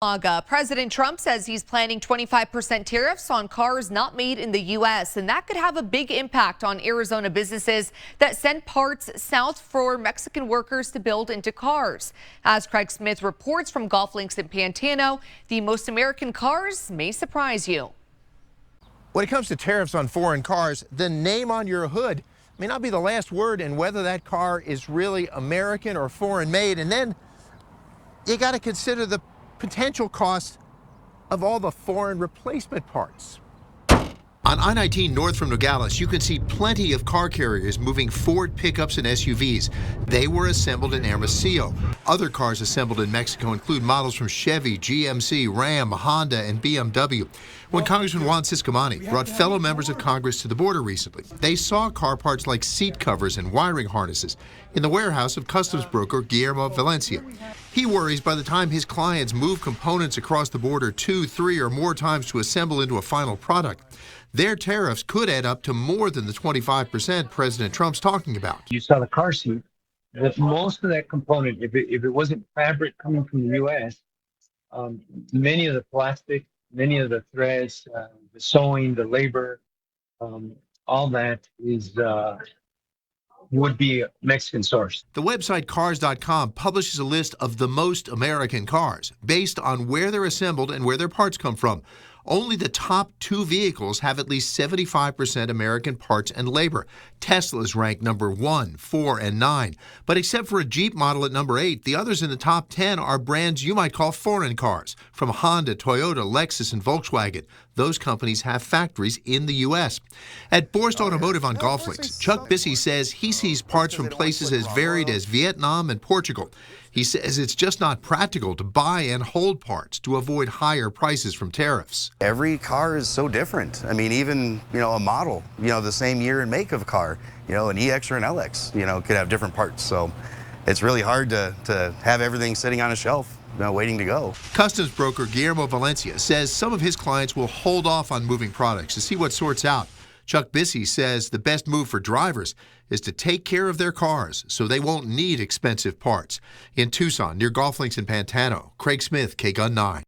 President Trump says he's planning 25% tariffs on cars not made in the U.S., and that could have a big impact on Arizona businesses that send parts south for Mexican workers to build into cars. As Craig Smith reports from Golf Links in Pantano, the most American cars may surprise you. When it comes to tariffs on foreign cars, the name on your hood may not be the last word in whether that car is really American or foreign made. And then you got to consider the potential cost of all the foreign replacement parts. On I-19 north from Nogales, you can see plenty of car carriers moving Ford pickups and SUVs. They were assembled in Hermosillo. Other cars assembled in Mexico include models from Chevy, GMC, Ram, Honda, and BMW. When Congressman Juan Ciscomani brought fellow members of Congress to the border recently, they saw car parts like seat covers and wiring harnesses in the warehouse of customs broker Guillermo Valencia. He worries by the time his clients move components across the border 2, 3, or more times to assemble into a final product, their tariffs could add up to more than the 25% President Trump's talking about. You saw the car seat. That most of that component, if it wasn't fabric coming from the U.S., many of the plastic, many of the threads, the sewing, the labor, all that is would be Mexican sourced. The website Cars.com publishes a list of the most American cars based on where they're assembled and where their parts come from. Only the top 2 vehicles have at least 75% American parts and labor. Tesla's rank number 1, 4, and 9. But except for a Jeep model at number 8, the others in the top 10 are brands you might call foreign cars, from Honda, Toyota, Lexus, and Volkswagen. Those companies have factories in the U.S. At Borst Automotive on Golf Links, Chuck Bissey says he sees parts from places as varied as Vietnam and Portugal. He says it's just not practical to buy and hold parts to avoid higher prices from tariffs. Every car is so different. I mean, even, a model, the same year and make of car, an EX or an LX, could have different parts. So it's really hard to have everything sitting on a shelf, waiting to go. Customs broker Guillermo Valencia says some of his clients will hold off on moving products to see what sorts out. Chuck Bissey says the best move for drivers is to take care of their cars so they won't need expensive parts. In Tucson, near Golf Links in Pantano, Craig Smith, KGUN 9.